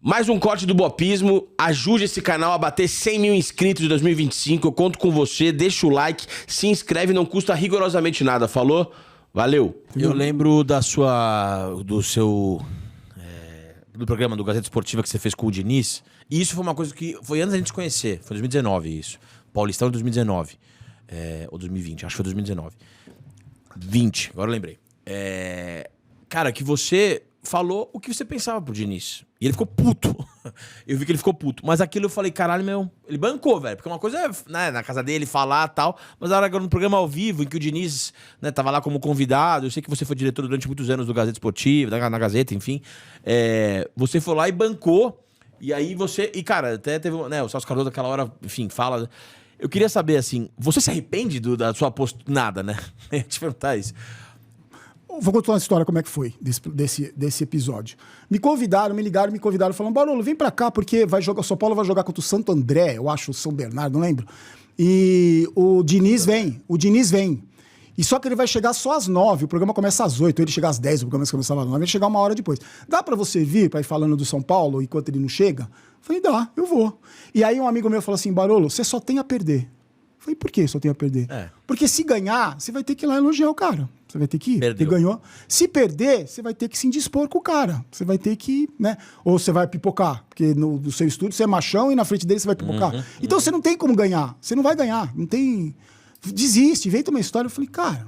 Mais um corte do Bopismo. Ajude esse canal a bater 100 mil inscritos em 2025. Eu conto com você. Deixa o like, se inscreve, não custa rigorosamente nada. Falou? Valeu. Eu lembro do programa do Gazeta Esportiva que você fez com o Diniz. E isso foi uma coisa que foi antes da gente se conhecer. Foi 2019 isso. Paulistão de 2019. Ou 2020, acho que foi 2019. 20, agora eu lembrei. Cara, que você falou o que você pensava pro Diniz. E ele ficou puto. Eu vi que ele ficou puto. Mas aquilo eu falei, caralho, meu... Ele bancou, velho. Porque uma coisa é, né, na casa dele falar e tal. Mas na hora que no programa ao vivo, em que o Diniz, né, tava lá como convidado. Eu sei que você foi diretor durante muitos anos do Gazeta Esportiva, na Gazeta, enfim. Você foi lá e bancou. E aí você... E, cara, até teve... Né, o Celso Cardoso naquela hora, enfim, fala... Eu queria saber, assim... Você se arrepende da sua postura? Nada, né? Eu ia te perguntar isso. Vou contar uma história como é que foi desse episódio. Me convidaram, falando, Barolo, vem pra cá, porque o São Paulo vai jogar contra o Santo André, eu acho, o São Bernardo, não lembro. E o Diniz vem. E só que ele vai chegar só às 9, o programa começa às 8, ele chega às 10, o programa começava às 9, ele chegar uma hora depois. Dá pra você vir pra ir falando do São Paulo enquanto ele não chega? Eu falei, dá, eu vou. E aí um amigo meu falou assim, Barolo, você só tem a perder. Eu falei, por que só tem a perder? Porque se ganhar, você vai ter que ir lá elogiar o cara. Você vai ter que ir, porque ganhou. Se perder, você vai ter que se indispor com o cara. Você vai ter que, né? Ou você vai pipocar, porque no seu estúdio você é machão e na frente dele você vai pipocar. Então você não tem como ganhar. Você não vai ganhar. Não tem... Desiste, inventa uma história. Eu falei, cara,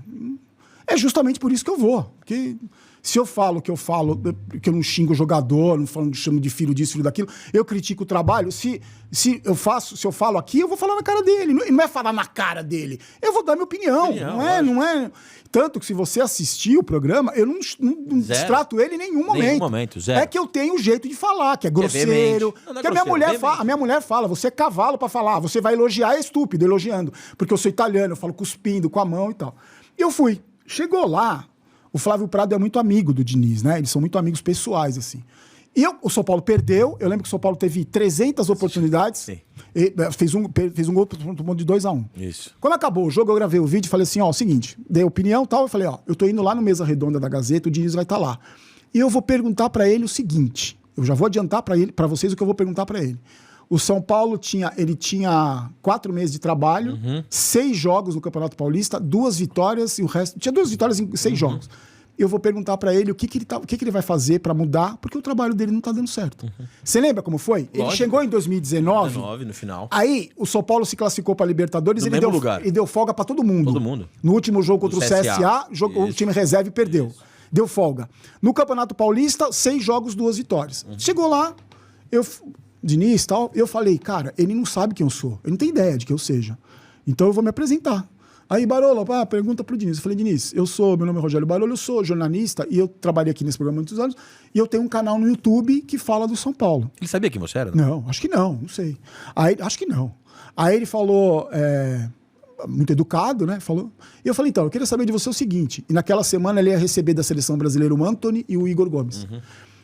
é justamente por isso que eu vou. Porque se eu falo que eu não xingo o jogador, não chamo de filho disso, filho daquilo, eu critico o trabalho. Se eu falo aqui, eu vou falar na cara dele. Não é falar na cara dele. Eu vou dar minha opinião. Não é. Tanto que se você assistir o programa, eu não distrato ele em nenhum momento. Zero. É que eu tenho um jeito de falar, que é grosseiro. Que a minha mulher fala, você é cavalo pra falar. Você vai elogiar, é estúpido, elogiando. Porque eu sou italiano, eu falo cuspindo com a mão e tal. Eu fui. Chegou lá, o Flávio Prado é muito amigo do Diniz, né? Eles são muito amigos pessoais, assim. O São Paulo perdeu. Eu lembro que o São Paulo teve 300 oportunidades. Sim. Fez um gol de 2-1. Isso. Quando acabou o jogo, eu gravei o vídeo e falei assim, ó, seguinte, dei opinião e tal. Eu falei, ó, eu tô indo lá no Mesa Redonda da Gazeta, o Diniz vai estar lá. E eu vou perguntar pra ele o seguinte, eu já vou adiantar pra vocês o que eu vou perguntar pra ele. O São Paulo tinha 4 meses de trabalho, 6 jogos no Campeonato Paulista, 2 vitórias e o resto... Tinha 2 vitórias em 6 jogos. Eu vou perguntar pra ele o que ele vai fazer pra mudar, porque o trabalho dele não tá dando certo. Você lembra como foi? Lógico. Ele chegou em 2019... no final. Aí, o São Paulo se classificou pra Libertadores e ele deu folga pra todo mundo. Todo mundo. No último jogo contra o CSA, o time reserva e perdeu. Isso. Deu folga. No Campeonato Paulista, 6 jogos, 2 vitórias. Chegou lá, Diniz e tal, eu falei, cara, ele não sabe quem eu sou. Ele não tem ideia de quem eu seja. Então eu vou me apresentar. Aí, Barolo, pergunta pro Diniz. Eu falei, Diniz, meu nome é Rogério Barolo, eu sou jornalista e eu trabalhei aqui nesse programa há muitos anos e eu tenho um canal no YouTube que fala do São Paulo. Ele sabia quem você era? Não, acho que não sei. Aí, acho que não. Aí ele falou, muito educado, né? Falou. E eu falei, então, eu queria saber de você o seguinte. E naquela semana ele ia receber da seleção brasileira o Antony e o Igor Gomes.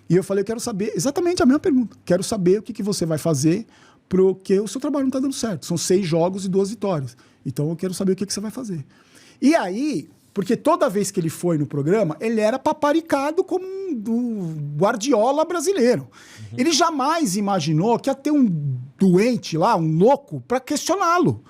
E eu falei, eu quero saber exatamente a mesma pergunta. Quero saber o que você vai fazer porque o seu trabalho não está dando certo. São 6 jogos e 2 vitórias. Então eu quero saber o que você vai fazer. E aí, porque toda vez que ele foi no programa, ele era paparicado como um Guardiola brasileiro. Ele jamais imaginou que ia ter um doente lá, um louco, para questioná-lo.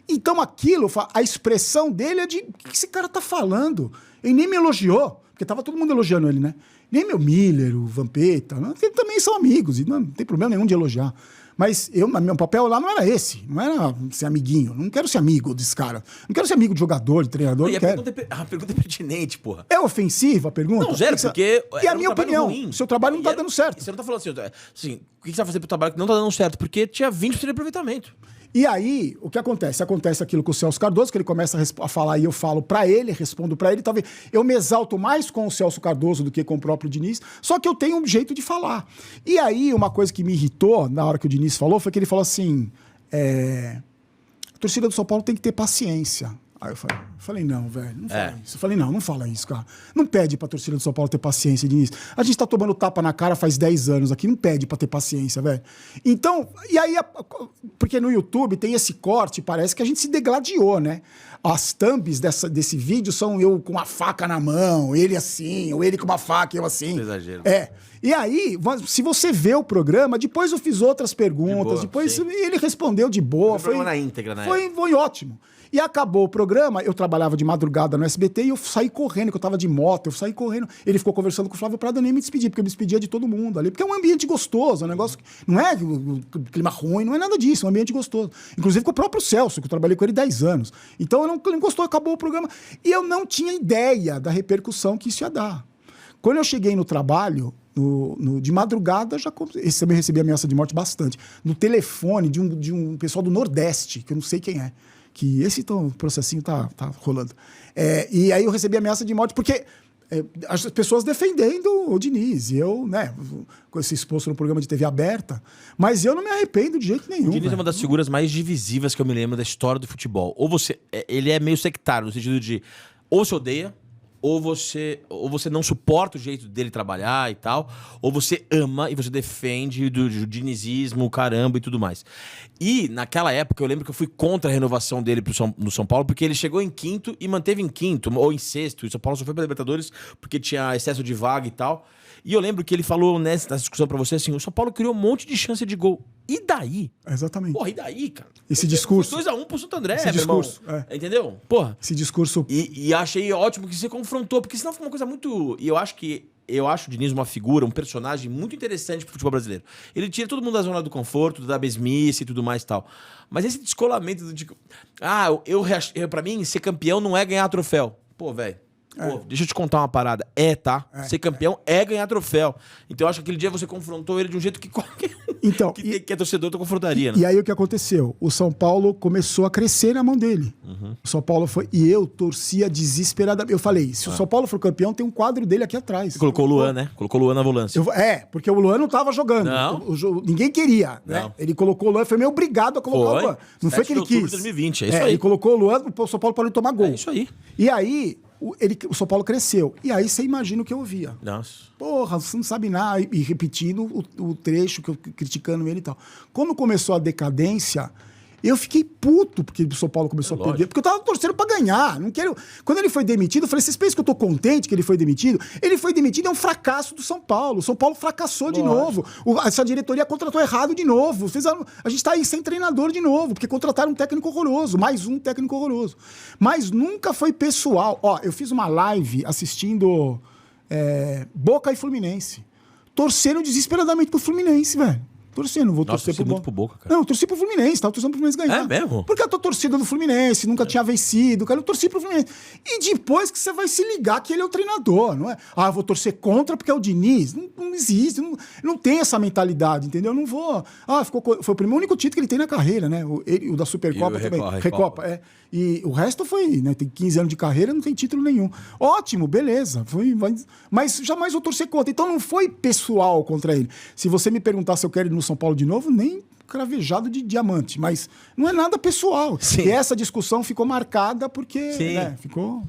Então aquilo, a expressão dele é de, o que esse cara tá falando? Ele nem me elogiou, porque tava todo mundo elogiando ele, né? Nem meu Miller, o Vampeta, eles também são amigos, e não tem problema nenhum de elogiar. Mas meu papel lá não era esse, não era ser amiguinho, não quero ser amigo desse cara, não quero ser amigo de jogador, de treinador, não quero. A pergunta é pertinente, porra. É ofensiva a pergunta? Não, zero, porque... E a minha opinião, o seu trabalho não tá dando certo. Você não tá falando assim, o que você vai fazer pro trabalho que não tá dando certo? Porque tinha 20% de aproveitamento. E aí, o que acontece? Acontece aquilo com o Celso Cardoso, que ele começa a falar e eu falo pra ele, respondo pra ele. Talvez eu me exalto mais com o Celso Cardoso do que com o próprio Diniz, só que eu tenho um jeito de falar. E aí, uma coisa que me irritou na hora que o Diniz falou foi que ele falou assim: a torcida do São Paulo tem que ter paciência. Aí eu falei, não, velho, não fala isso. Eu falei, não fala isso, cara. Não pede pra torcida do São Paulo ter paciência, Diniz. A gente tá tomando tapa na cara faz 10 anos aqui, não pede pra ter paciência, velho. Então, e aí, porque no YouTube tem esse corte, parece que a gente se degladiou, né? As thumbs desse vídeo são eu com a faca na mão, ele assim, ou ele com uma faca, eu assim. Exagero. E aí, se você vê o programa, depois eu fiz outras perguntas, boa, depois sim. ele respondeu de boa. Foi na íntegra, né? Foi ótimo. E acabou o programa, eu trabalhava de madrugada no SBT e eu saí correndo, que eu tava de moto, eu saí correndo. Ele ficou conversando com o Flávio Prado, eu nem me despedi, porque eu me despedia de todo mundo ali. Porque é um ambiente gostoso, é um negócio que não é clima ruim, não é nada disso, é um ambiente gostoso. Inclusive com o próprio Celso, que eu trabalhei com ele 10 anos. Então ele não gostou, acabou o programa. E eu não tinha ideia da repercussão que isso ia dar. Quando eu cheguei no trabalho, de madrugada, também recebi ameaça de morte bastante. No telefone de um pessoal do Nordeste, que eu não sei quem é. Que esse processinho tá rolando. E aí eu recebi ameaça de morte, porque as pessoas defendendo o Diniz. E eu, né, com esse exposto no programa de TV aberta, mas eu não me arrependo de jeito nenhum. O Diniz é velho. uma das figuras mais divisivas que eu me lembro da história do futebol. Ou ele é meio sectário, no sentido de ou se odeia, ou você não suporta o jeito dele trabalhar e tal, ou você ama e você defende do dinizismo, caramba e tudo mais. E naquela época eu lembro que eu fui contra a renovação dele no São Paulo, porque ele chegou em quinto e manteve em quinto, ou em sexto, e o São Paulo só foi pra Libertadores porque tinha excesso de vaga e tal. E eu lembro que ele falou nessa discussão pra você assim, o São Paulo criou um monte de chance de gol. E daí? Exatamente. Porra, e daí, cara? Esse discurso. 2-1 pro Santo André, Esse meu irmão. discurso, Entendeu? Porra. Esse discurso. E achei ótimo que você confrontou, porque senão foi uma coisa muito... E eu acho o Diniz uma figura, um personagem muito interessante pro futebol brasileiro. Ele tira todo mundo da zona do conforto, da mesmice e tudo mais e tal. Mas esse descolamento do tipo... pra mim, ser campeão não é ganhar troféu. Pô, velho. Deixa eu te contar uma parada. Ser campeão é ganhar troféu. Então eu acho que aquele dia você confrontou ele de um jeito que qualquer um que é torcedor tu confrontaria, né? E aí o que aconteceu? O São Paulo começou a crescer na mão dele. O São Paulo foi... E eu torcia desesperadamente. Eu falei, se o São Paulo for campeão, tem um quadro dele aqui atrás. Você colocou o Luan, né? Colocou o Luan na volância. Porque o Luan não tava jogando. Não. Ninguém queria, né? Ele colocou o Luan, foi meio obrigado a colocar o Luan. Não foi que ele quis. 2020, é isso aí. Ele colocou o Luan, o São Paulo parou de tomar gol. É isso aí. E aí... O São Paulo cresceu. E aí você imagina o que eu ouvia. Nossa. Porra, você não sabe nada. E repetindo o trecho, criticando ele e tal. Quando começou a decadência, eu fiquei puto porque o São Paulo começou a perder. Porque eu tava torcendo pra ganhar. Não quero... Quando ele foi demitido, eu falei, vocês pensam que eu tô contente que ele foi demitido? Ele foi demitido, é um fracasso do São Paulo. O São Paulo fracassou de novo. Essa diretoria contratou errado de novo. A gente tá aí sem treinador de novo, porque contrataram um técnico horroroso. Mais um técnico horroroso. Mas nunca foi pessoal. Ó, eu fiz uma live assistindo Boca e Fluminense. Torcendo desesperadamente pro Fluminense, velho. Torcendo, vou torcer pro Boca, cara. Não, eu torci pro Fluminense, tava torcendo pro Fluminense ganhar. É mesmo? Porque eu tô torcida do Fluminense, nunca tinha vencido, cara, eu torci pro Fluminense. E depois que você vai se ligar que ele é o treinador, não é? Eu vou torcer contra porque é o Diniz. Não existe, não tem essa mentalidade, entendeu? Eu não vou... foi o único título que ele tem na carreira, né? O da Supercopa também. Recopa. E o resto foi, né? Tem 15 anos de carreira, não tem título nenhum. Ótimo, beleza. Mas jamais vou torcer contra. Então não foi pessoal contra ele. Se você me perguntar se eu quero ir no São Paulo de novo, nem cravejado de diamante. Mas não é nada pessoal. Sim. E essa discussão ficou marcada porque... Sim. Né, ficou...